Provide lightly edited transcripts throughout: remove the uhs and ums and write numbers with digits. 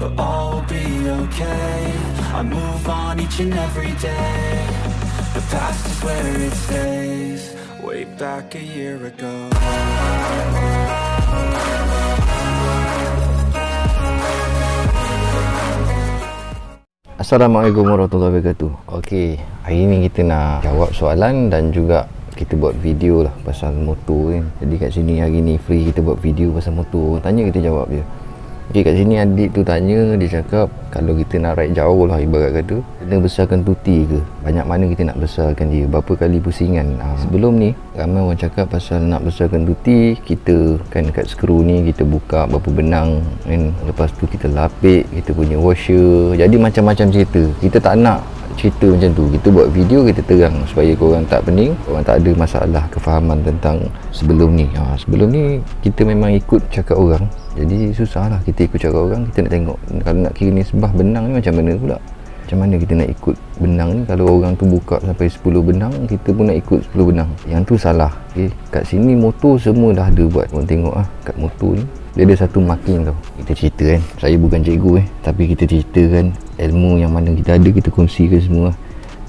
but all will be okay. I move on each and every day. The past is where it stays. Way back a year ago. Assalamualaikum warahmatullahi wabarakatuh. Okey, hari ni kita nak jawab soalan dan juga kita buat video lah pasal motor kan. Jadi kat sini hari ni free kita buat video pasal motor. Tanya kita jawab je. Okey, kat sini adik tu tanya, dia cakap kalau kita nak ride jauh lah ibarat kata, kena besarkan tuti ke? Banyak mana kita nak besarkan dia? Berapa kali pusingan? Sebelum ni ramai orang cakap pasal nak besarkan tuti, kita kan kat skru ni kita buka berapa benang kan, lepas tu kita lapik, kita punya washer. Jadi macam-macam cerita. Kita tak nak cerita macam tu. Kita buat video, kita terang supaya korang tak pening, korang tak ada masalah kefahaman tentang sebelum ni. Sebelum ni kita memang ikut cakap orang, jadi susah lah kita ikut cakap orang. Kita nak tengok kalau nak kira nisbah benang ni macam mana pula, macam mana kita nak ikut benang ni. Kalau orang tu buka sampai 10 benang, kita pun nak ikut 10 benang. Yang tu salah. Kat sini motor semua dah ada buat. Korang tengok kat motor ni dia ada satu marking tau. Kita cerita kan, saya bukan cikgu tapi kita ceritakan ilmu yang mana kita ada, kita kongsikan semua.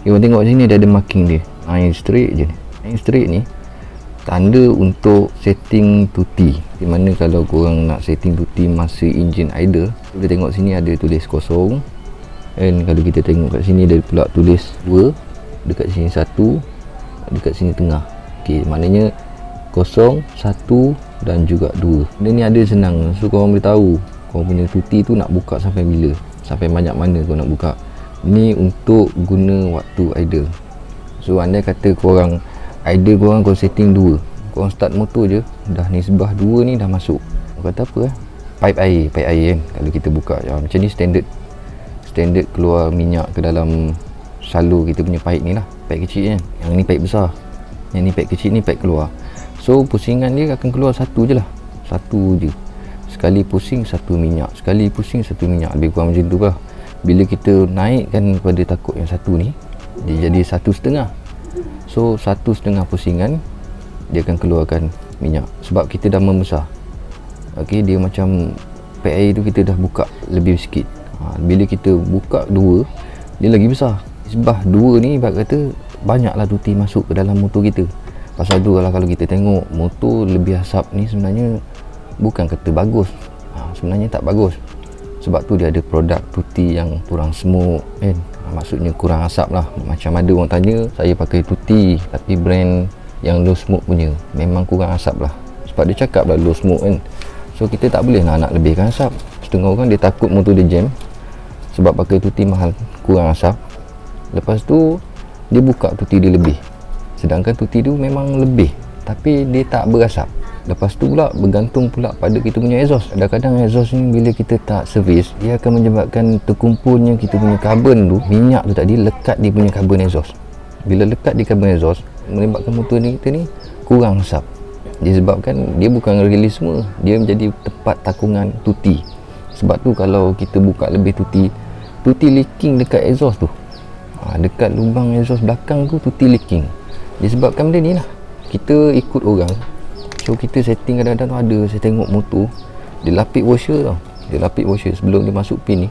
Korang tengok sini dia ada marking dia. Yang straight je ni. Yang straight ni tanda untuk setting tuti. Di mana kalau korang nak setting tuti masa enjin idle, kita tengok sini ada tulis kosong. Dan kalau kita tengok kat sini ada pula tulis 2, dekat sini 1, dekat sini tengah. Okey, maknanya 0, 1 dan juga 2. Benda ni ada senang. So korang boleh tahu korang punya tuti tu nak buka sampai bila, sampai banyak mana korang nak buka. Ni untuk guna waktu idle. So andai kata korang idle, korang setting 2, korang start motor je, dah nisbah 2 ni dah masuk. Korang kata apa pipe air kan. Kalau kita buka macam ni standard keluar minyak ke dalam salur kita punya pipe ni lah. Pipe kecil kan, yang ni pipe besar, yang ni pipe kecil, ni pipe keluar. So pusingan dia akan keluar satu je lah, satu je. Sekali pusing satu minyak, sekali pusing satu minyak, lebih kurang macam tu lah. Bila kita naikkan pada takut yang satu ni, dia jadi 1,5. So 1,5 pusingan dia akan keluarkan minyak, sebab kita dah membesar. Okey, dia macam pipe air tu kita dah buka lebih sikit. Bila kita buka 2, dia lagi besar. Sebab 2 ni ibarat kata banyaklah tuti masuk ke dalam motor kita. Pasal tu kalau kita tengok motor lebih asap ni sebenarnya bukan kata bagus. Sebenarnya tak bagus. Sebab tu dia ada produk tuti yang kurang smoke kan. Maksudnya kurang asap lah. Macam ada orang tanya, saya pakai tuti tapi brand yang low smoke punya, memang kurang asap lah. Sebab dia cakap lah low smoke kan. So kita tak boleh nak lebihkan asap. Setengah orang dia takut motor dia jam sebab pakai tuti mahal, kurang asap. Lepas tu dia buka tuti dia lebih, sedangkan tuti tu memang lebih tapi dia tak berasap. Lepas tu pula bergantung pula pada kita punya exhaust. Kadang-kadang exhaust ni bila kita tak servis, dia akan menyebabkan terkumpulnya kita punya karbon tu, minyak tu tadi lekat di punya karbon exhaust. Bila lekat di karbon exhaust, menyebabkan motor ni kita ni kurang asap. Disebabkan dia bukan release semua, dia menjadi tempat takungan tuti. Sebab tu kalau kita buka lebih tuti leaking dekat exhaust tu, dekat lubang exhaust belakang tu tuti leaking. Disebabkan benda ni lah, kita ikut orang. So kita setting kadang-kadang tu ada, saya tengok motor dia lapik washer tau. Dia lapik washer sebelum dia masuk pin ni,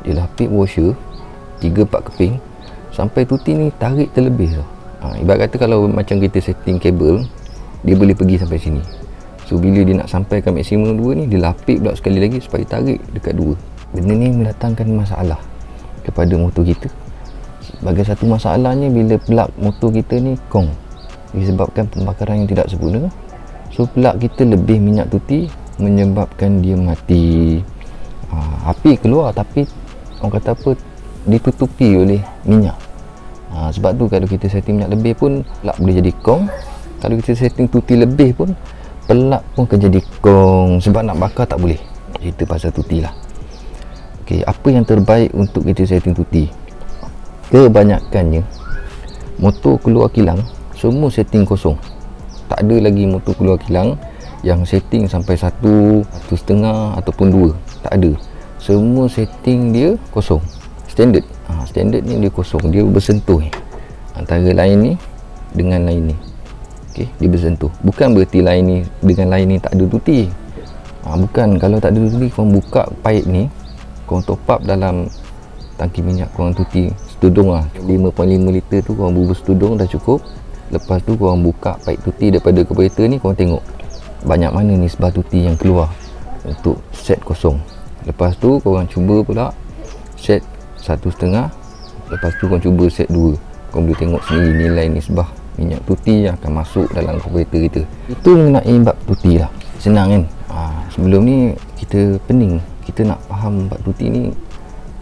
dia lapik washer 3-4 keping sampai tuti ni tarik terlebih tau. Ibarat kata kalau macam kita setting kabel, dia boleh pergi sampai sini. So bila dia nak sampaikan maksimum 2 ni, dia lapik pula sekali lagi supaya tarik dekat 2. Benda ni mendatangkan masalah kepada motor kita. Sebagai satu masalahnya, bila plug motor kita ni kong disebabkan pembakaran yang tidak sempurna. So plug kita lebih minyak tuti, menyebabkan dia mati. Api keluar tapi orang kata apa, ditutupi oleh minyak. Sebab tu kalau kita setting minyak lebih pun plug boleh jadi kong. Kalau kita setting tuti lebih pun plug pun akan jadi kong, sebab nak bakar tak boleh. Cerita pasal tuti lah. Okey, apa yang terbaik untuk kita setting tuti? Kebanyakannya motor keluar kilang semua setting kosong. Tak ada lagi motor keluar kilang yang setting sampai 1, 1,5 ataupun 2. Tak ada. Semua setting dia kosong. Standard. Standard ni dia kosong. Dia bersentuh antara lain ni dengan lain ni. Okey, dia bersentuh. Bukan bererti lain ni dengan lain ni tak ada tuti. Bukan. Kalau tak ada tuti, korang buka pipe ni, korang top up dalam tangki minyak korang tuti setudung lah, 5.5 liter tu korang bubur setudung dah cukup. Lepas tu korang buka paip tuti daripada kereta ni, korang tengok banyak mana nisbah tuti yang keluar untuk set kosong. Lepas tu korang cuba pula set 1.5, lepas tu korang cuba set 2. Korang boleh tengok sendiri nilai nisbah minyak tuti yang akan masuk dalam kereta kita. Itu mengenai bab tuti lah, senang kan. Sebelum ni kita pening, kita nak faham bab tuti ni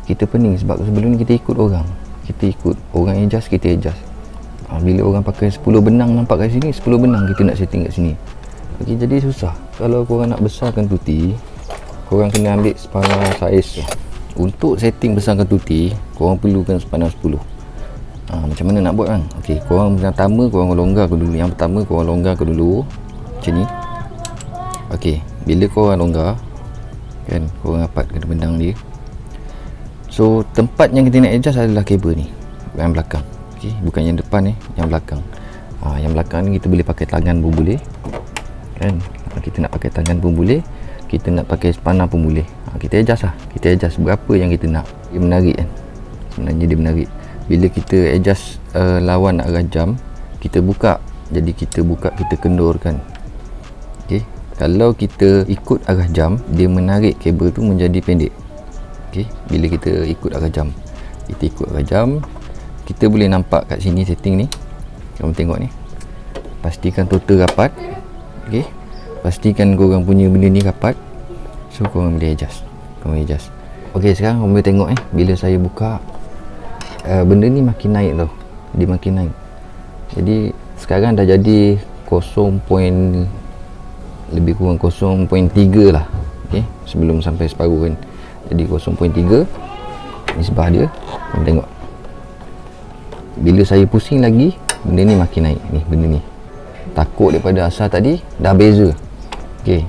kita pening sebab sebelum ni kita ikut orang adjust, kita adjust. Bila orang pakai 10 benang nampak kat sini, 10 benang kita nak setting kat sini. Okay, jadi susah. Kalau korang nak besarkan tuti, korang kena ambil spana saiz. Untuk setting besarkan tuti, korang perlukan spana 10. Macam mana nak buat kan? Okay, korang yang pertama korang longgarkan dulu. Yang pertama korang longgarkan dulu macam ni. Okay, bila korang longgar kan, korang rapatkan benang dia. So tempat yang kita nak adjust adalah kabel ni, yang belakang. Okay, bukan yang depan yang belakang. Yang belakang ni kita boleh pakai tangan pun boleh kan. Kita nak pakai tangan pun boleh, kita nak pakai spana pun boleh. Kita adjust lah, kita adjust berapa yang kita nak. Dia menarik kan, sebenarnya dia menarik. Bila kita adjust lawan arah jam, kita buka, jadi kita buka, kita kendurkan. Okay, kalau kita ikut arah jam, dia menarik kabel tu menjadi pendek. Okay, bila kita ikut arah jam, kita boleh nampak kat sini setting ni. Kamu tengok ni, pastikan total rapat. Okay, pastikan korang punya benda ni rapat. So korang boleh adjust, Okay, sekarang korang boleh tengok bila saya buka, benda ni makin naik tau, dia makin naik. Jadi sekarang dah jadi lebih kurang 0.3 lah. Okay, sebelum sampai separuh kan, jadi 0.3 nisbah dia. Korang tengok, bila saya pusing lagi, benda ni makin naik ni, benda ni takut daripada asal tadi dah beza. Okay,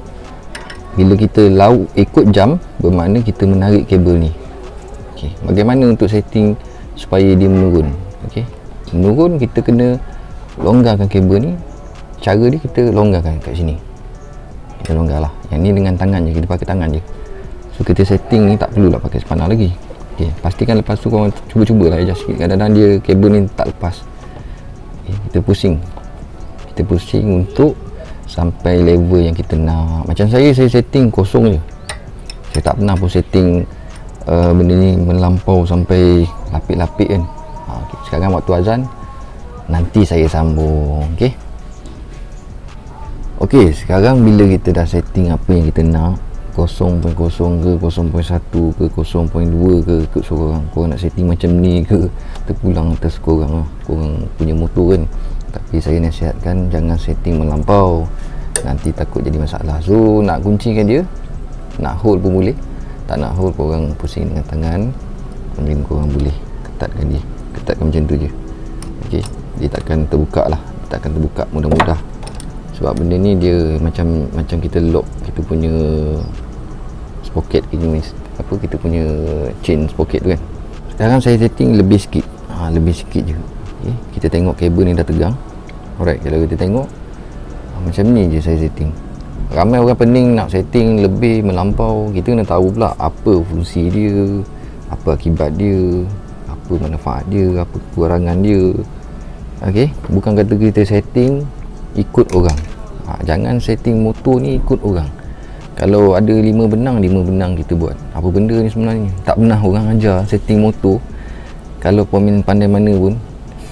bila kita ikut jam, bermakna kita menarik kabel ni. Okay, bagaimana untuk setting supaya dia menurun? Okay, menurun kita kena longgarkan kabel ni. Cara dia kita longgarkan kat sini, kita longgar lah. Yang ni dengan tangan je, kita pakai tangan je. So kita setting ni tak perlulah pakai spana lagi. Okay, pastikan lepas tu korang cuba-cuba lah adjust sikit. Kadang-kadang dia kabel ni tak lepas. Okay, kita pusing untuk sampai level yang kita nak. Macam saya setting kosong je, saya tak pernah pun setting benda ni melampau sampai lapik-lapik kan. Okay, sekarang waktu azan, nanti saya sambung. Okay, sekarang bila kita dah setting apa yang kita nak, 0.0 ke 0.1 ke 0.2 ke, ikut seorang. Korang nak setting macam ni ke, terpulang atas korang lah, korang punya motor kan. Tapi saya nasihatkan jangan setting melampau, nanti takut jadi masalah. So nak kuncikan dia, nak hold pun boleh, tak nak hold korang pusing dengan tangan, macam korang boleh ketatkan dia, ketatkan macam tu je. Okay, dia takkan terbuka lah, takkan terbuka mudah-mudah. Sebab benda ni dia macam kita lock kita punya sprocket, kita punya chain sprocket tu kan. Sekarang saya setting lebih sikit, lebih sikit je. Okay, kita tengok kabel ni dah tegang. Alright, kalau kita tengok macam ni je saya setting. Ramai orang pening nak setting lebih melampau. Kita kena tahu pula apa fungsi dia, apa akibat dia, apa manfaat dia, apa kekurangan dia. Okay, bukan kata kita setting ikut orang. Jangan setting motor ni ikut orang. Kalau ada 5 benang kita buat. Apa benda ni sebenarnya? Tak pernah orang ajar setting motor. Kalau pemain pandai mana pun,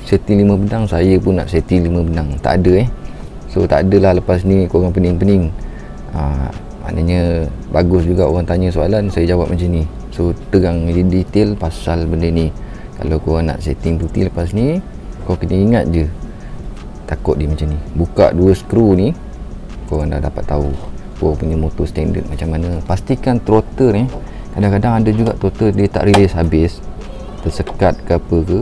setting 5 benang, saya pun nak setting 5 benang. Tak ada So tak adalah lepas ni korang pening-pening. Maknanya bagus juga orang tanya soalan, saya jawab macam ni. So terang detail pasal benda ni. Kalau korang nak setting tuti lepas ni, kau kena ingat je takut dia macam ni. Buka 2 skru ni, korang dah dapat tahu korang punya motor standard macam mana. Pastikan throttle ni, kadang-kadang ada juga throttle dia tak release habis, tersekat ke apa ke,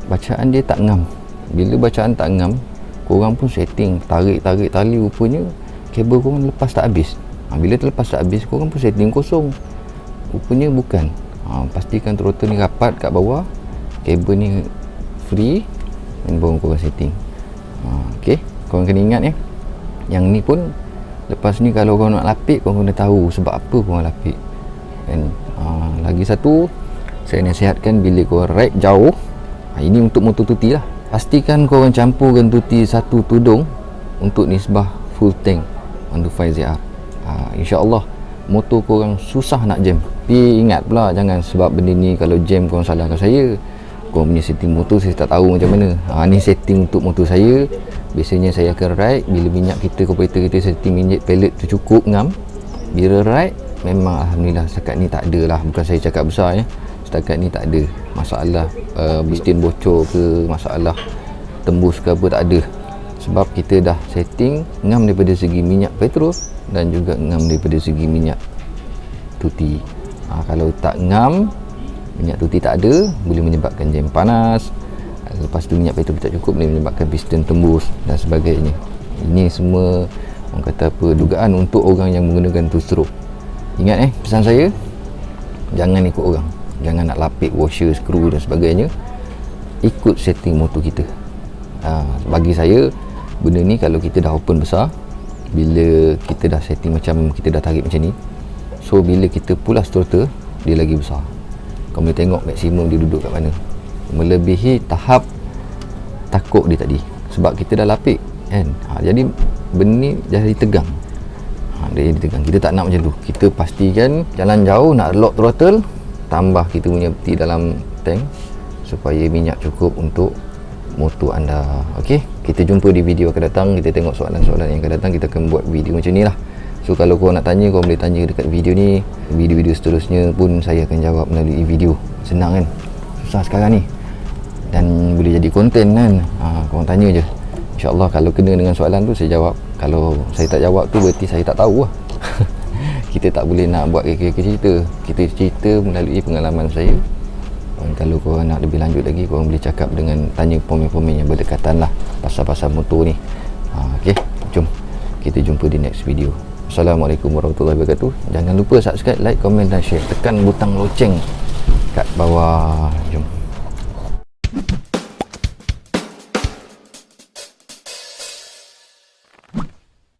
bacaan dia tak ngam. Bila bacaan tak ngam, korang pun setting tarik tali, rupanya kabel korang lepas tak habis. Bila terlepas tak habis, korang pun setting kosong, rupanya bukan. Pastikan throttle ni rapat kat bawah, kabel ni free, dan baru korang setting. Okay, korang kena ingat yang ni pun lepas ni kalau korang nak lapik, korang kena tahu sebab apa korang lapik. Dan lagi Lagi satu, saya nasihatkan bila korang ride jauh, ini untuk motor tuti lah, pastikan korang campurkan tuti satu tudung untuk nisbah full tank 125ZR. InsyaAllah motor korang susah nak jam. Tapi ingat pula, jangan sebab benda ni kalau jam korang salahkan saya. Korang punya setting motor saya tak tahu macam mana. Ni setting untuk motor saya. Biasanya saya akan ride bila minyak kita, carburetor kita setting minyak pellet tu cukup ngam. Bila ride memang alhamdulillah setakat ni tak ada lah, bukan saya cakap besar ya, setakat ni tak ada masalah piston bocor ke, masalah tembus ke apa, tak ada. Sebab kita dah setting ngam daripada segi minyak petrol dan juga ngam daripada segi minyak tuti. Kalau tak ngam, minyak tuti tak ada, boleh menyebabkan jam panas. Lepas tu minyak petrol tak cukup, boleh menyebabkan piston tembus dan sebagainya. Ini semua orang kata apa, dugaan untuk orang yang menggunakan two stroke. Ingat pesan saya, jangan ikut orang, jangan nak lapik washer, skru dan sebagainya. Ikut setting motor kita. Bagi saya, benda ni kalau kita dah open besar, bila kita dah setting macam, kita dah tarik macam ni, so bila kita pulas throttle, dia lagi besar. Kau boleh tengok maksimum dia duduk kat mana, melebihi tahap takuk dia tadi, sebab kita dah lapik kan. Jadi benda ni jadi tegang. Dia jadi tegang. Kita tak nak macam tu. Kita pastikan jalan jauh nak lock throttle, tambah kita punya peti dalam tank supaya minyak cukup untuk motor anda. Okey, kita jumpa di video akan datang. Kita tengok soalan-soalan yang akan datang. Kita akan buat video macam ni lah. So kalau korang nak tanya, korang boleh tanya dekat video ni. Video-video seterusnya pun saya akan jawab melalui video. Senang kan? Susah sekarang ni, dan boleh jadi konten kan. Korang tanya je, InsyaAllah kalau kena dengan soalan tu saya jawab. Kalau saya tak jawab tu berarti saya tak tahu lah. Kita tak boleh nak buat kira-kira cerita. Kita cerita melalui pengalaman saya. Dan kalau korang nak lebih lanjut lagi, korang boleh cakap dengan tanya komen-komen yang berdekatan lah pasal-pasal motor ni. Okay, jom kita jumpa di next video. Assalamualaikum warahmatullahi wabarakatuh. Jangan lupa subscribe, like, komen dan share. Tekan butang loceng kat bawah. Jom.